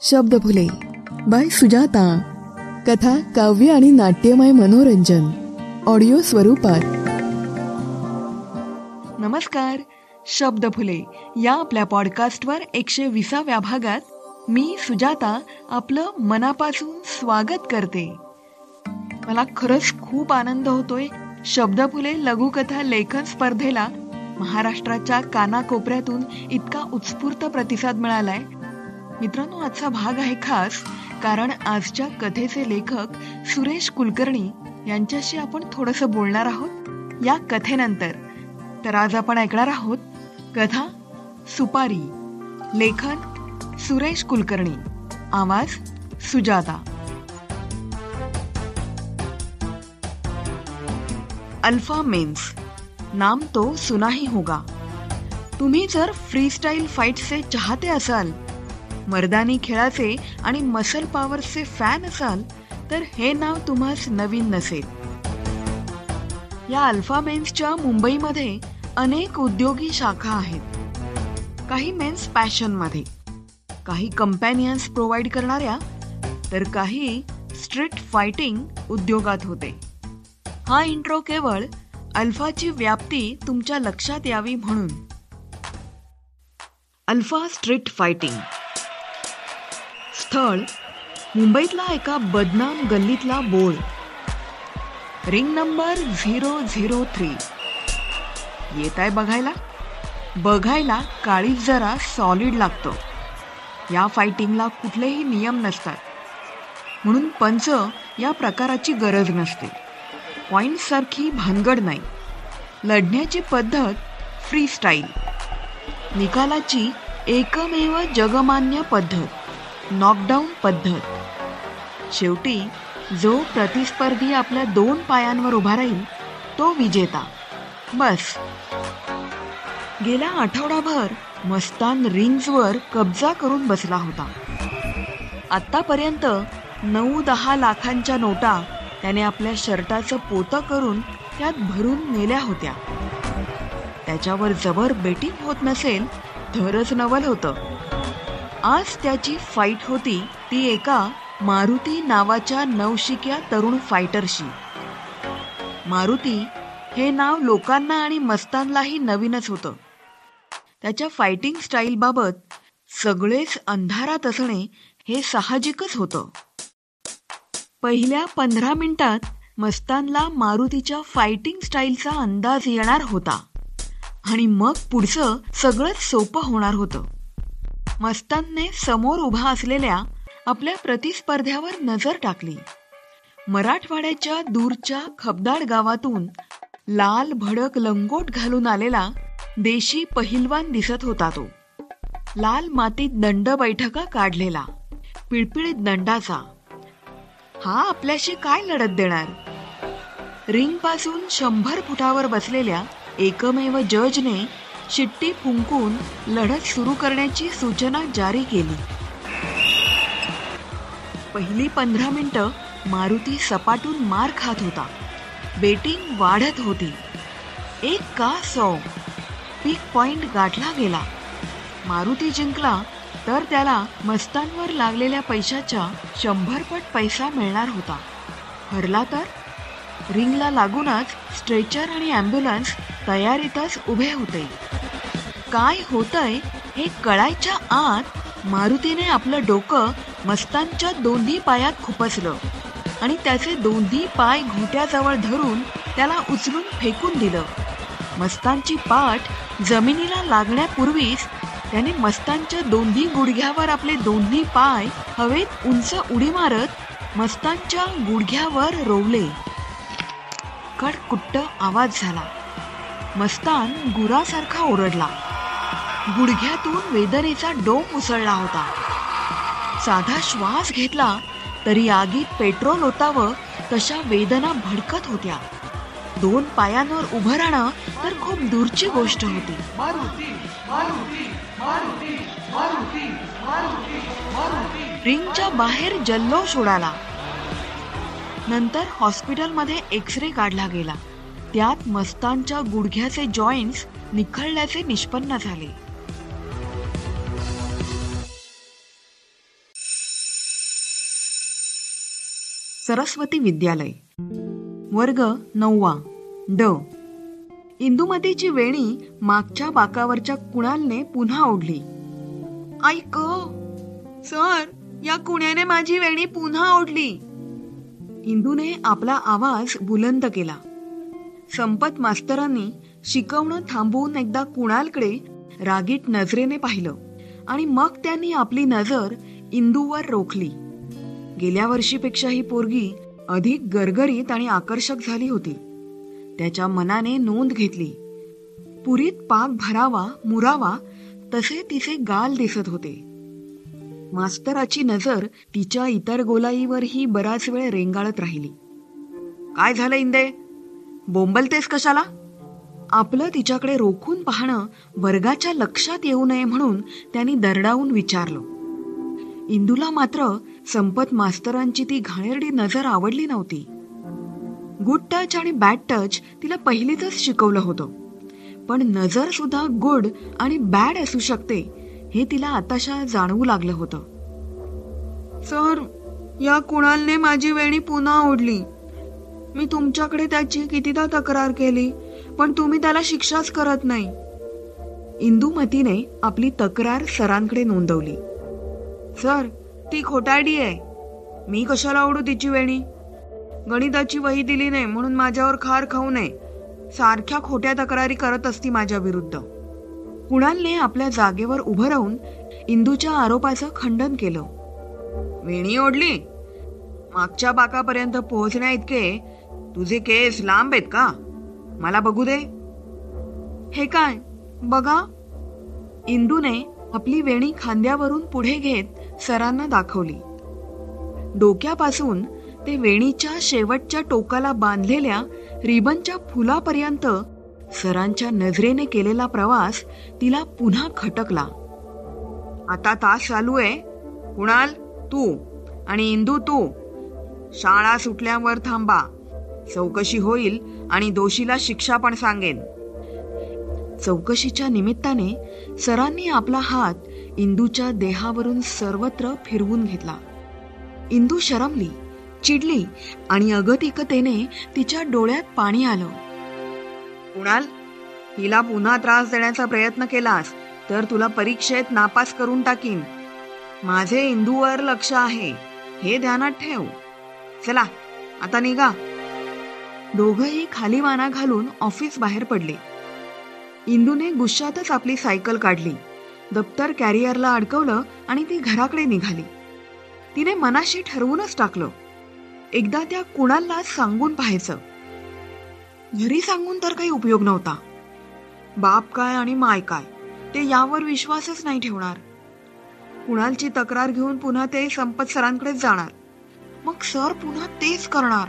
Shabdphule bye Sujata. कथा, काव्य आणि नाट्यमय मनोरंजन ऑडिओ स्वरूपात. नमस्कार. शब्दफुले या आपल्या पॉडकास्टवर 120व्या भागात मी सुजाता आपलं मनापासून स्वागत करते. मला खरंच खूप आनंद होतोय. शब्दफुले लघुकथा लेखन स्पर्धेला महाराष्ट्राच्या कानाकोपऱ्यातून इतका उत्स्फूर्त प्रतिसाद मिळालाय. मित्रांनो, आजचा भाग आहे खास, कारण आजच्या कथेचे लेखक सुरेश कुलकर्णी यांच्याशी आपण थोडंसं बोलणार आहोत या कथेनंतर. तर आज आपण ऐकणार आहोत कथा सुपारी. लेखन सुरेश कुलकर्णी, आवाज सुजाता. अल्फा मेन्स, नाम तो सुना ही होगा. तुम्ही जर फ्रीस्टाईल फाईट्सचे चाहते असाल, मर्दानी खेळाचे आणि मसल पॉवरचे फॅन असाल, तर हे नाव तुम्हास नवीन नसेल. या अल्फा मेन्सच्या मुंबईमध्ये अनेक उद्योगी शाखा आहेत. काही मेन्स पॅशनमध्ये, काही कंपॅनियन्स प्रोव्हाइड करणाऱ्या, तर काही स्ट्रीट फायटिंग उद्योगात होते. हा इंट्रो केवळ अल्फाची व्याप्ती तुमच्या लक्षात यावी म्हणून. Alpha street fighting. स्थळ मुंबईतला एका बदनाम गल्लीतला बोळ. Ring number 003. येत आहे बघायला काळीज जरा सॉलिड लागतं. या फायटिंगला कुठलेही नियम नसतात, म्हणून पंच या प्रकाराची गरज नसते. पॉइंट सारखी भानगड नाही. लढण्याची पद्धत फ्री स्टाईल. निकालाची एकमेव जगमान्य पद्धत नॉकडाऊन पद्धत. शेवटी जो प्रतिस्पर्धी आपल्या 2 पायांवर उभा राहील तो विजेता. बस. गेल्या आठवडाभर मस्तान रिंग्सवर कब्जा करून बसला होता. आतापर्यंत 9-10 लाखांच्या नोटा त्याने आपल्या शर्टाचं पोतं करून त्यात भरून नेल्या होत्या. त्याच्यावर जबर बेटिंग होत नसेल तरच नवल होतं. आज त्याची फाईट होती ती एका मारुती नावाच्या नवशिक्या तरुण फायटरशी. मारुती हे नाव लोकांना आणि मस्तानलाही नवीनच होतं. त्याच्या फायटिंग स्टाईलबाबत सगळेच अंधारात असणे हे साहजिकच होतं. पहिल्या 15 मिनिटात मस्तानला मारुतीच्या फायटिंग स्टाईलचा अंदाज येणार होता आणि मग पुढचं सगळंच सोपं होणार होतं. मस्तानने समोर उभा असलेल्या आपल्या प्रतिस्पर्ध्यावर नजर टाकली. मराठवाड्याच्या दूरच्या खबदाड गावातून लाल भडक लंगोट घालून आलेला देशी पहिलवान दिसत होता तो. लाल मातीत दंड बैठका काढलेला, पिळपिळीत दंडाचा. हा आपल्याशी काय लढत देणार? रिंग पासून 100 फुटावर बसलेल्या एकमेव जजने शिट्टी फुंकून लढत सुरू करण्याची सूचना जारी केली. पहिली 15 मिनिटं मारुती सपाटून मार खात होता. बेटिंग वाढत होती. 1 का 100 पीक पॉइंट गाठला गेला. मारुती जिंकला तर त्याला मस्तानवर लागलेल्या पैशाच्या 100 पट पैसा मिळणार होता. हरला तर? रिंगला लागूनच स्ट्रेचर आणि ॲम्ब्युलन्स तयारीतच उभे होते. काय होतंय हे कळायच्या आत मारुतीने आपलं डोकं मस्तानच्या दोन्ही पायात खुपसलं आणि त्याचे दोन्ही पाय घोट्याजवळ धरून त्याला उचलून फेकून दिलं. मस्तानची पाठ जमिनीला लागण्यापूर्वीच त्याने मस्तानच्या दोन्ही गुडघ्यावर आपले दोन्ही पाय हवेत उंच उडी मारत मस्तानच्या गुडघ्यावर रोवले. कडकुट्ट आवाज झाला. मस्तान गुरासारखा ओरडला. गुडघ्यातून वेदनेचा डोंब उसळला होता. साधा श्वास घेतला तरी आगीत पेट्रोल ओतावं तशा वेदना भडकत होत्या. 2 पायांवर उभं राहणं तर खूप दूरची गोष्ट होती. रिंगच्या बाहेर जल्लोष उडाला. नंतर हॉस्पिटलमध्ये एक्सरे काढला गेला. त्यात मस्तानच्या गुडघ्याचे जॉईंट्स निखळल्याचे निष्पन्न झाले. सरस्वती विद्यालय. वर्ग 9वा ड. इंदुमतीची वेणी मागच्या बाकावरच्या कुणालने पुन्हा ओढली. ऐक सर, या कुण्याने माझी वेणी पुन्हा ओढली. इंदूने आपला आवाज बुलंद केला. संपत मास्तरांनी शिकवणं थांबवून एकदा कुणालकडे रागीट नजरेने पाहिलं आणि मग त्यांनी आपली नजर इंदूवर रोखली. गेल्या वर्षीपेक्षा ही पोरगी अधिक गरगरीत आणि आकर्षक झाली होती. त्याच्या मनाने नोंद घेतली. पुरीत पाक भरावा मुरावा तसे तिचे गाल दिसत होते. मास्तराची नजर तिच्या इतर गोलाईवरही बराच वेळ रेंगाळत राहिली. काय झालं इंदे, बोंबलतेस कशाला? आपलं तिच्याकडे रोखून पाहणं वर्गाच्या लक्षात येऊ नये म्हणून त्यांनी दरडावून विचारलं. इंदूला मात्र संपत मास्तरांची ती घाणेरडी नजर आवडली नव्हती. गुड टच आणि बॅड टच तिला पहिलीतच शिकवलं होतं, पण नजर सुद्धा गुड आणि बॅड असू शकते हे तिला आताशा जाणवू लागलं होतं. सर, या कुणालने माझी वेणी पुन्हा ओढली. मी तुमच्याकडे त्याची कितीदा तक्रार केली, पण तुम्ही त्याला शिक्षाच करत नाही. इंदुमतीने आपली तक्रार सरांकडे नोंदवली. सर, ती खोटारडी आहे. मी कशाला ओढू तिची वेणी? गणिताची वही दिली नाही म्हणून माझ्यावर खार खाऊ नये. सारख्या खोट्या तक्रारी करत असती माझ्या विरुद्ध. कुणालने आपल्या जागेवर उभं राहून इंदूच्या आरोपाचं खंडन केलं. वेणी ओढली? मागच्या बाकापर्यंत पोहोचण्या इतके तुझे केस लांब आहेत का? मला बघू दे. हे काय बघा. इंदूने आपली वेणी खांद्यावरून पुढे घेत सरांना दाखवली. डोक्यापासून ते वेणीच्या शेवटच्या टोकाला बांधलेल्या रिबनच्या फुलापर्यंत सरांच्या नजरेने केलेला प्रवास तिला पुन्हा खटकला. आता तास चालू आहे. कुणाल तू आणि इंदू तू शाळा सुटल्यावर थांबा. चौकशी होईल आणि दोषीला शिक्षा पण सांगेन. चौकशीच्या निमित्ताने सरांनी आपला हात इंदूच्या देहावरून सर्वत्र फिरवून घेतला. इंदू शरमली, चिडली आणि अगतिकतेने तिच्या डोळ्यात पाणी आलं. कुणाल, हिला पुन्हा त्रास देण्याचा प्रयत्न केलास तर तुला परीक्षेत नापास करून टाकीन. माझे इंदूवर लक्ष आहे हे ध्यानात ठेव. चला आता निघा. दोघंही खाली माना घालून ऑफिस बाहेर पडले. इंदूने गुस्सातच आपली सायकल काढली, दप्तर कॅरियरला अडकवलं आणि ती घराकडे निघाली. तिने मनाशी ठरवूनच टाकलं, एकदा त्या कुणालला सांगून पाहायचं. घरी सांगून तर काही उपयोग नव्हता. बाप काय आणि माय काय ते यावर विश्वासच नाही ठेवणार. कुणालची तक्रार घेऊन पुन्हा ते संपत सरांकडेच जाणार. मग सर पुन्हा तेच करणार.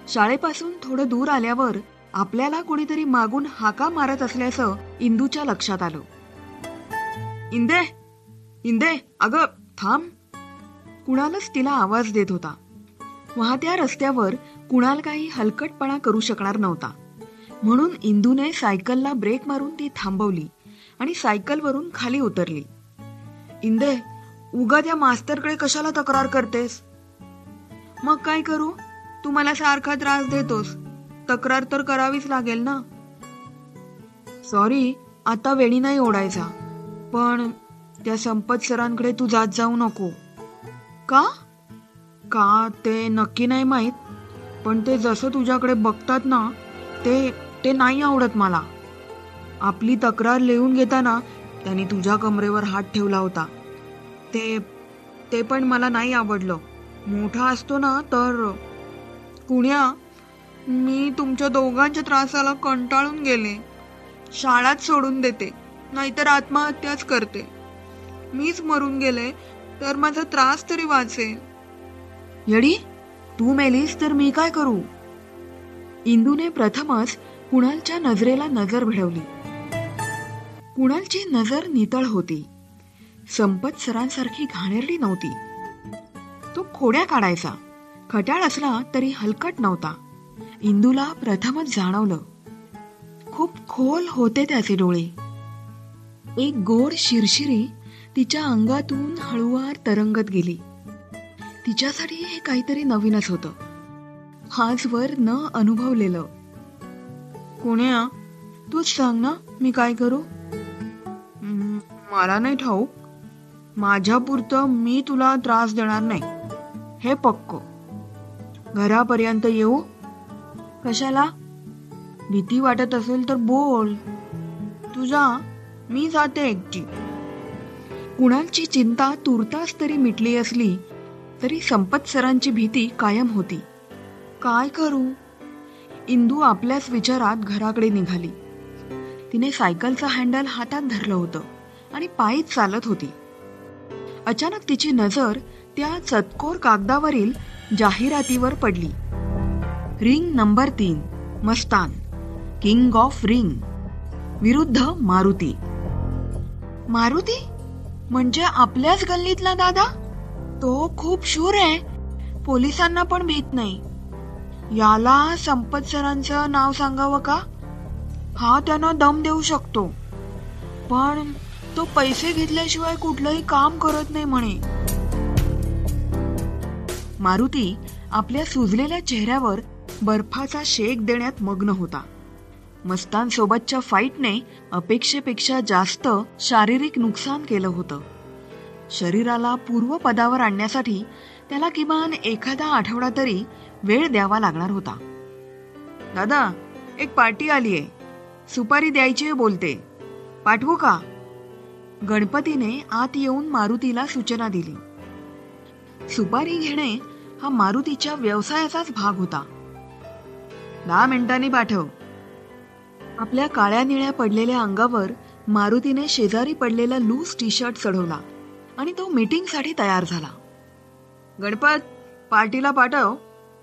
शाळेपासून थोडं दूर आल्यावर आपल्याला कोणीतरी मागून हाका मारत असल्याचं इंदूच्या लक्षात आलं. इंदे, इंदे, अगं थांब. कुणालच तिला आवाज देत होता. वाहत्या रस्त्यावर कुणाल काही हलकटपणा करू शकणार नव्हता, म्हणून इंदूने सायकलला ब्रेक मारून ती थांबवली आणि सायकलवरून खाली उतरली. इंदे, उगा त्या मास्तरकडे कशाला तक्रार करतेस? मग काय करू? तू मला सारखा त्रास देतोस. तक्रार तर करावीच लागेल ना. सॉरी, आता वेणी नाही ओढायचा, पण त्या संपत सरांकडे तू जाऊ नको. का? का ते नक्की नाही माहित, पण ते जसं तुझ्याकडे बघतात ना ते नाही आवडत मला. आपली तक्रार लिहून घेताना त्यांनी तुझ्या कमरेवर हात ठेवला होता. ते पण मला नाही आवडलं. मोठा असतो ना तर. कुण्या, मी तुमच्या दोघांच्या त्रासाला कंटाळून गेले. शाळाच सोडून देते, नाहीतर आत्महत्याच करते. मीच मरून गेले तर माझा त्रास तरी वाचेल. येडी, तू मेलीस तर मी काय करू? इंदूने प्रथमच कुणालच्या नजरेला नजर भिडवली. कुणालची नजर नितळ होती. संपत सरांसारखी घाणेरडी नव्हती. तो खोड्या काढायचा, खट्याळ असला तरी हलकट नव्हता. इंदूला प्रथमच जाणवलं. खूप खोल होते त्याचे डोळे. एक गोड शिरशिरी तिच्या अंगातून हळुवार तरंगत गेली. तिच्यासाठी हे काहीतरी नवीनच होतं, आजवर न अनुभवलेलं. कोण्या, तूच सांग ना, मी काय करू? मला नाही ठाऊक. माझ्यापुरतं मी तुला त्रास देणार नाही, हे पक्क. घरापर्यंत येऊ? कशाला? भीती वाटत असेल तर बोल. तुझा, मी जाते एकटी. कुणालची चिंता तुर्तास तरी मिटली असली तरी संपत सरांची भीती कायम होती. काय करू? इंदू आपल्याच विचारात घराकडे निघाली. तिने सायकलचं हँडल हातात धरलं होतं आणि पायीच चालत होती. अचानक तिची नजर त्या चतकोर कागदावरील जाहिरातीवर पडली. Ring number 3, Mastan, king of ring विरुद्ध मारुती. मारुती म्हणजे आपल्याच गल्लीतला दादा? तो खूप शूर आहे, पोलिसांना पण भीत नाही. याला संपत सरांचं नाव सांगावं का? हा त्यांना दम देऊ शकतो, पण तो पैसे घेतल्याशिवाय कुठलंही काम करत नाही म्हणे. मारुती आपल्या सुजलेल्या चेहऱ्यावर बर्फाचा शेक देण्यात मग्न होता. मस्तान सोबतच्या फाईटने अपेक्षेपेक्षा जास्त शारीरिक नुकसान केलं होतं. शरीराला पूर्वपदावर आणण्यासाठी त्याला किमान एखादा आठवडा तरी वेळ द्यावा लागणार होता. दादा, एक पार्टी आलीये, सुपारी द्यायची बोलते, पाठवू का? गणपतीने आत येऊन मारुतीला सूचना दिली. सुपारी घेणे हा मारुतीच्या व्यवसायाचाच भाग होता. 10 मिनिटांनी पाठव. आपल्या काळ्या निळ्या पडलेल्या अंगावर मारुतीने शेजारी पडलेला लूज टी शर्ट चढवला आणि तो मीटिंगसाठी तयार झाला. गणपत, पार्टीला पाठव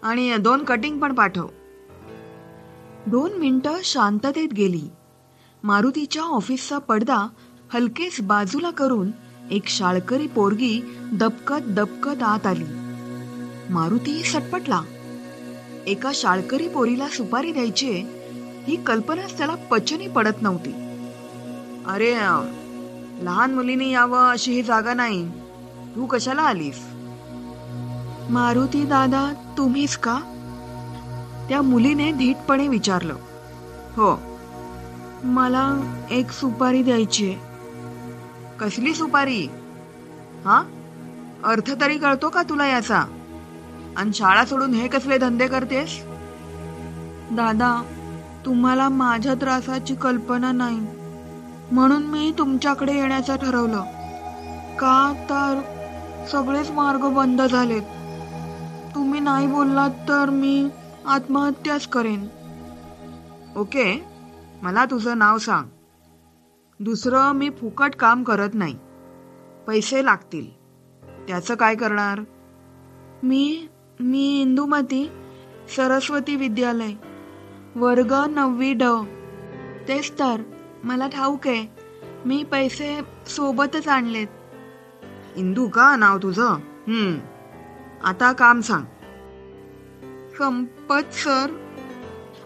आणि 2 कटिंग पण पाठव. 2 मिनिटं शांततेत गेली. मारुतीच्या ऑफिसचा पडदा हलकेच बाजूला करून एक शाळकरी पोरगी दबकत दबकत आत आली. मारुती सटपटला. एका शाळकरी पोरीला सुपारी द्यायची ही कल्पनाच त्याला पचनी पडत नव्हती. अरे, लहान मुलीने यावं अशी ही जागा नाही, तू कशाला आलीस? मारुती दादा, तुम्हीच का? त्या मुलीने धीटपणे विचारलं. हो. मला एक सुपारी द्यायची. कसली सुपारी? हा, अर्थ तरी कळतो का तुला याचा? आणि शाळा सोडून हे कसले धंदे करतेस? दादा, तुम्हाला माझ्या त्रासाची कल्पना नाही, म्हणून मी तुमच्याकडे येण्याचं ठरवलं. का तर सगळेच मार्ग बंद झालेत. तुम्ही नाही बोललात तर मी आत्महत्याच करेन. ओके, मला तुझं नाव सांग. दुसरं, मी फुकट काम करत नाही, पैसे लागतील. त्याचं काय करणार? मी इंदुमती, सरस्वती विद्यालय, वर्ग 9 ड. तेच तर, मला ठाऊक आहे, मी पैसे सोबतच आणलेत. इंदू का नाव तुझं? आता काम सांग. संपत सर.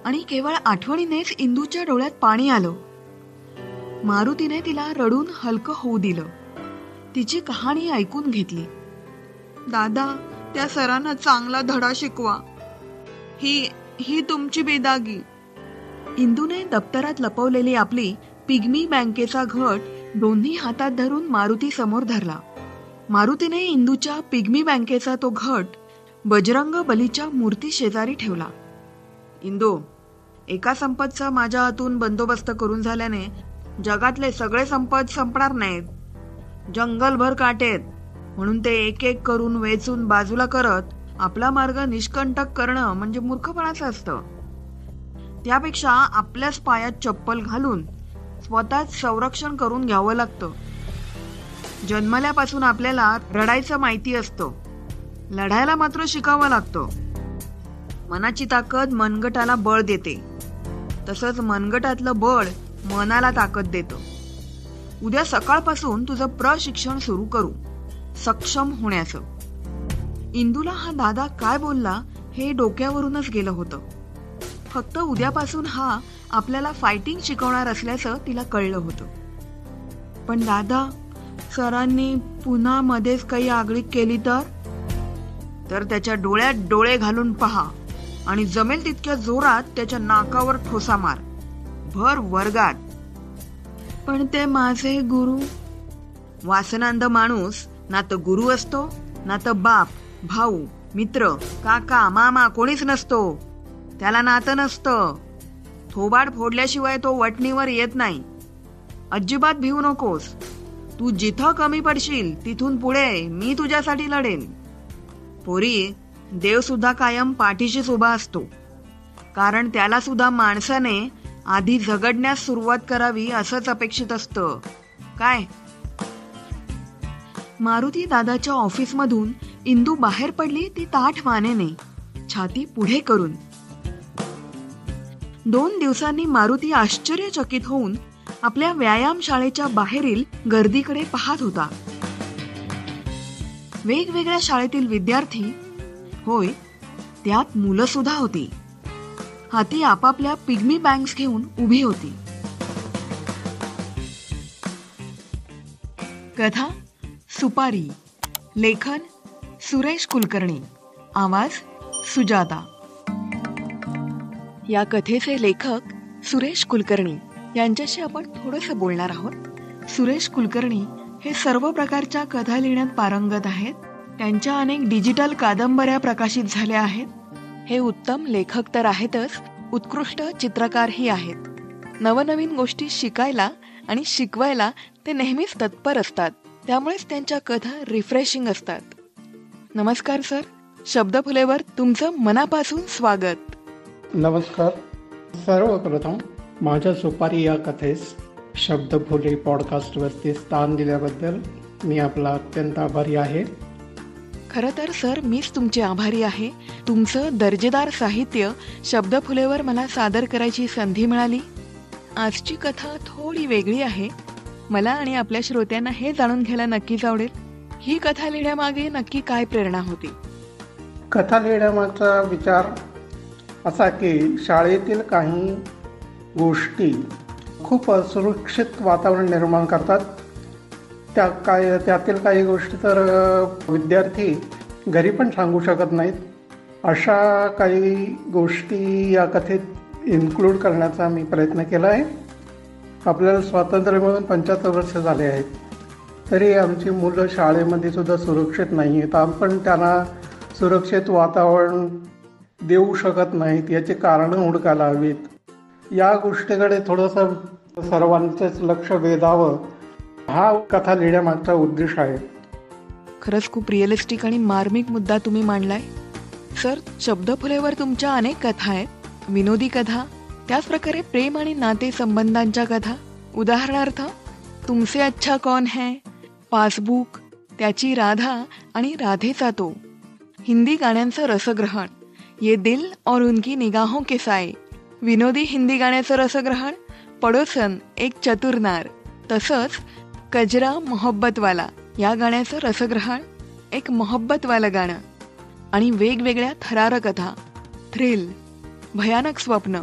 आणि केवळ आठवणीनेच इंदूच्या डोळ्यात पाणी आलं. मारुतीने तिला रडून हलकं होऊ दिलं. तिची कहाणी ऐकून घेतली. दादा, त्या सरांना चांगला धडा शिकवा. ही तुमची बेदागी. इंदूने दप्तरात लपवलेली आपली पिग्मी बँकेचा घट दोन्ही हातात धरून मारुती समोर धरला. मारुतीने इंदूच्या पिग्मी बँकेचा तो घट बजरंग बलीच्या मूर्ती शेजारी ठेवला. इंदू, एका संपतचा माझ्या हातून बंदोबस्त करून झाल्याने जगातले सगळे संपत संपणार नाहीत. जंगलभर काटेत, म्हणून ते एक एक करून वेचून बाजूला करत आपला मार्ग निष्कंटक करणं म्हणजे मूर्खपणाचं असतं. त्यापेक्षा आपल्याच पायात चप्पल घालून स्वतःच संरक्षण करून घ्यावं लागतं. जन्मल्यापासून आपल्याला रडायचं माहिती असतं, लढायला मात्र शिकावं लागतं. मनाची ताकद मनगटाला बळ देते, तसंच मनगटातलं बळ मनाला ताकद देतं. उद्या सकाळपासून तुझं प्रशिक्षण सुरू करू, सक्षम होण्याचं. इंदूला हा दादा काय बोलला हे डोक्यावरूनच गेलं होतं. फक्त उद्यापासून हा आपल्याला फायटिंग शिकवणार असल्याचं तिला कळलं होतं. पण दादा, सरांनी पुन्हा मध्येच काही आगळीक केली तर? तर त्याच्या डोळ्यात डोळे घालून पहा आणि जमेल तितक्या जोरात त्याच्या नाकावर ठोसा मार, भर वर्गात. पण ते माझे गुरु. वासनांध माणूस ना तर गुरु असतो, ना तर बाप, भाऊ, मित्र, काका, मामा कोणीच नसतो. त्याला नातं नसतं. थोबाड फोडल्याशिवाय तो वटणीवर येत नाही. अजिबात भिवू नकोस. तू जिथं कमी पडशील तिथून पुढे मी तुझ्यासाठी लढेन. पोरी, देव सुद्धा कायम पाठीशीच उभा असतो, कारण त्याला सुद्धा माणसाने आधी झगडण्यास सुरुवात करावी असंच अपेक्षित असतं. काय? मारुती दादाच्या ऑफिसमधून इंदू बाहेर पडली ती ताठ मानेने, छाती पुढे करून. 2 दिवसांनी मारुती आश्चर्यचकित होऊन आपल्या व्यायामशाळेच्या बाहेरील गर्दीकडे पाहत होता. वेगवेगळ्या शाळेतील विद्यार्थी, होय त्यात मुलं सुद्धा होती, हाती आपापल्या पिग्मी बँक्स घेऊन उभी होती. कथा सुपारी. लेखन सुरेश कुलकर्णी. आवाज सुजाता. या कथेचे लेखक सुरेश कुलकर्णी यांच्याशी आपण थोडंसं बोलणार आहोत. सुरेश कुलकर्णी हे सर्व प्रकारच्या कथा लिहिण्यात पारंगत आहेत. त्यांच्या अनेक डिजिटल कादंबऱ्या प्रकाशित झाल्या आहेत. हे उत्तम लेखक तर आहेतच, उत्कृष्ट चित्रकारही आहेत. नवनवीन गोष्टी शिकायला आणि शिकवायला ते नेहमीच तत्पर असतात. त्यामुळेच त्यांच्या कथा रिफ्रेशिंग असतात. नमस्कार सर, शब्दफुलेवर तुमचं मनापासून स्वागत. नमस्कार. सर्वप्रथम माझ्या सुपारी या कथेस शब्दफुले पॉडकास्टवरती स्थान दिल्याबद्दल मी आपला अत्यंत आभारी आहे. खरं तर सर, मीच तुमचे आभारी आहे. तुमचं दर्जेदार साहित्य शब्दफुलेवर मला सादर करायची संधी मिळाली. आजची कथा थोडी वेगळी आहे. मला आणि आपल्या श्रोत्यांना हे जाणून घ्यायला नक्कीच आवडेल, ही कथा लिहिण्यामागे नक्की काय प्रेरणा होती? कथा लिहिण्यामागचा विचार असा की शाळेतील काही गोष्टी खूप असुरक्षित वातावरण निर्माण करतात. त्यातील काही गोष्टी तर विद्यार्थी घरी पण सांगू शकत नाहीत. अशा काही गोष्टी या कथेत इन्क्लूड करण्याचा मी प्रयत्न केला आहे. आपल्याला स्वातंत्र्य मिळून 75 वर्ष झाले आहेत, तरी आमची मुलं शाळेमध्ये सुद्धा सुरक्षित नाही आहेत. आपण त्यांना सुरक्षित वातावरण देऊ शकत नाहीत. याची कारणं हुडकायला हवीत. या गोष्टीकडे थोडंसं सर्वांचंच लक्ष वेधावं, हा कथा लिहिण्यामागचा उद्देश आहे. खरंच खूप रिअलिस्टिक आणि मार्मिक मुद्दा तुम्ही मांडलाय. सर, शब्दफुलेवर तुमच्या अनेक कथा आहेत, विनोदी कथा, त्याचप्रकारे प्रेम आणि नाते संबंधांच्या कथा. उदाहरणार्थ तुमसे अच्छा कौन है, पासबुक, त्याची राधा आणि राधेचा तो. हिंदी गाण्यांचं रसग्रहण, ये दिल और उनकी निगाहों के साए. विनोदी हिंदी गाण्याचं रसग्रहण, पडोसन एक चतुरनार. तसंच कजरा मोहब्बतवाला या गाण्याचं रसग्रहण, एक मोहब्बतवालं गाणं. आणि वेगवेगळ्या थरारकथा, थ्रिल, भयानक स्वप्न,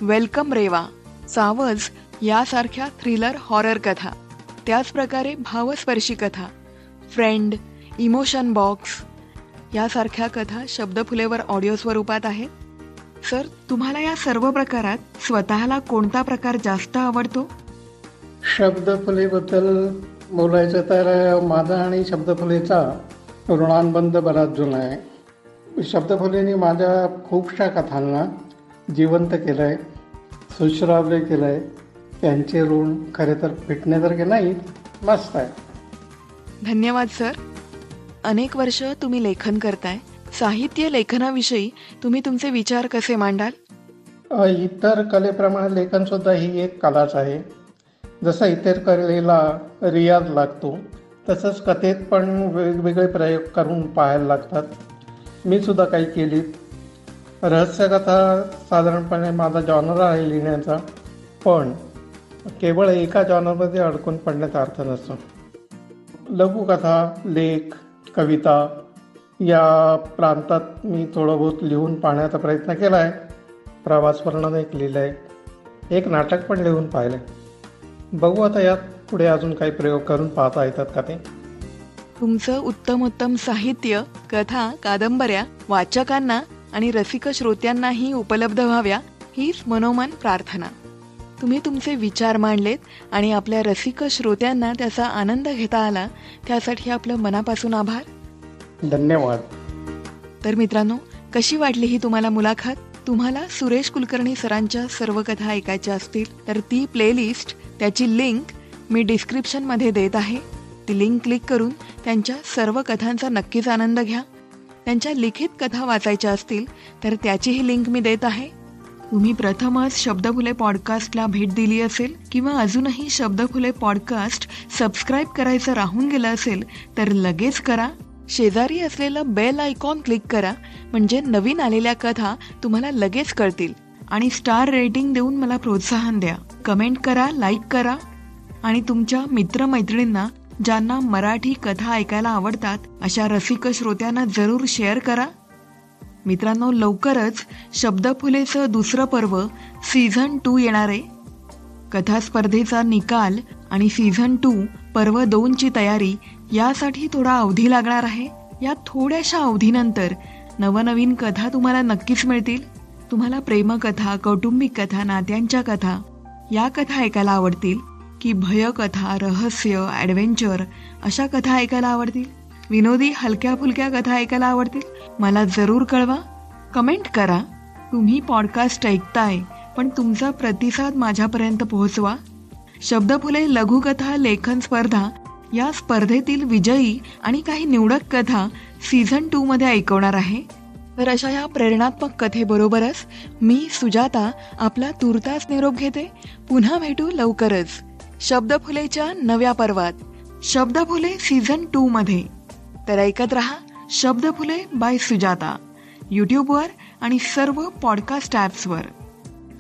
वेलकम रेवा, सावज यासारख्या थ्रिलर हॉरर कथा. त्याचप्रकारे भावस्पर्शी कथा, फ्रेंड, इमोशन बॉक्स यासारख्या कथा शब्दफुलेवर ऑडिओ स्वरूपात आहेत. सर, तुम्हाला या सर्व प्रकारात स्वतःला कोणता प्रकार जास्त आवडतो? शब्दफुलेबद्दल बोलायचं तर माझा आणि शब्दफुलेचा ऋणानुबंध बराच जुना आहे. शब्दफुलेंनी माझ्या खूपशा कथांना जिवंत केलं आहे, सुश्राव्य केलं आहे. त्यांचे ऋण खरे तर फिटण्यासारखे नाही, मस्त आहे. धन्यवाद सर. अनेक वर्ष तुम्ही लेखन करताय. साहित्य लेखनाविषयी तुम्ही तुमचे विचार कसे मांडाल? इतर कलेप्रमाणे लेखनसुद्धा ही एक कलाच आहे. जसं इतर कलेला रियाज लागतो, तसंच कथेत पण वेगवेगळे प्रयोग करून पाहायला लागतात. मी सुद्धा काही केली. रहस्यकथा साधारणपणे माझा जॉनर आहे लिहिण्याचा, पण केवळ एका जॉनरमध्ये अडकून पडण्याचा अर्थ नसतो. लघुकथा, लेख, कविता या प्रांतात मी थोडं बहुत लिहून पाहण्याचा प्रयत्न केला आहे. प्रवास वर्णन एक लिहिलं आहे, एक नाटक पण लिहून पाहिलं आहे. बघू आता यात पुढे अजून काही प्रयोग करून पाहता येतात का ते. तुमचं उत्तम साहित्य, कथा, कादंबऱ्या वाचकांना आणि रसिक श्रोत्यांनाही उपलब्ध व्हाव्या हीच मनोमन प्रार्थना. तुम्ही तुमचे विचार मांडलेत आणि आपल्या रसिक श्रोत्यांना त्याचा आनंद घेता आला, त्यासाठी आपलं मनापासून आभार. धन्यवाद. तर मित्रांनो, कशी वाटली ही तुम्हाला मुलाखत? तुम्हाला सुरेश कुलकर्णी सरांच्या सर्व कथा ऐकायच्या असतील तर ती प्लेलिस्ट, त्याची लिंक मी डिस्क्रिप्शनमध्ये देत आहे. ती लिंक क्लिक करून त्यांच्या सर्व कथांचा नक्कीच आनंद घ्या. त्यांच्या लिखित कथा वाचायच्या असतील तर त्याचीही लिंक मी देत आहे. तुम्ही प्रथमच शब्दफुले पॉडकास्टला भेट दिली असेल किंवा अजूनही शब्दफुले पॉडकास्ट सबस्क्राईब करायचं राहून गेलं असेल तर लगेच करा. शेजारी असलेलं बेल आयकॉन क्लिक करा, म्हणजे नवीन आलेल्या कथा तुम्हाला लगेच कळतील. आणि स्टार रेटिंग देऊन मला प्रोत्साहन द्या. कमेंट करा, लाईक करा आणि तुमच्या मित्रमैत्रिणींना, ज्यांना मराठी कथा ऐकायला आवडतात, अशा रसिक श्रोत्यांना जरूर शेअर करा. मित्रांनो, लवकरच शब्दफुलेचं दुसरं पर्व सीझन 2 येणार आहे. कथा स्पर्धेचा निकाल आणि सीझन 2 पर्व 2 ची तयारी यासाठी थोडा अवधी लागणार आहे. या थोड्याशा अवधीनंतर नवनवीन कथा तुम्हाला नक्कीच मिळतील. तुम्हाला प्रेमकथा, कौटुंबिक कथा, नात्यांच्या कथा या कथा ऐकायला आवडतील की भयकथा, रहस्य, ॲडव्हेंचर अशा कथा ऐकायला आवडतील? विनोदी हलक्या फुलक्या कथा ऐकायला आवडतील? मला जरूर कळवा, कमेंट करा. तुम्ही पॉडकास्ट ऐकताय पण तुमचा प्रतिसाद माझ्यापर्यंत पोहोचवा. शब्दफुले लघुकथा लेखन स्पर्धा या स्पर्धेतील विजयी आणि काही निवडक कथा सीझन 2 मध्ये ऐकवणार आहे. तर अशा या प्रेरणात्मक कथेबरोबरच मी सुजाता आपला तुर्तास निरोप घेते. पुन्हा भेटू लवकरच शब्दफुलेच्या नव्या पर्वात, शब्दफुले सीझन 2 मध्ये. तर ऐकत रहा शब्दफुले बाय सुजाता, यूट्यूबवर आणि सर्व पॉडकास्ट ॲप्सवर.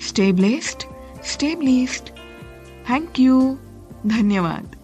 Stay blessed, stay blessed. Thank you. धन्यवाद.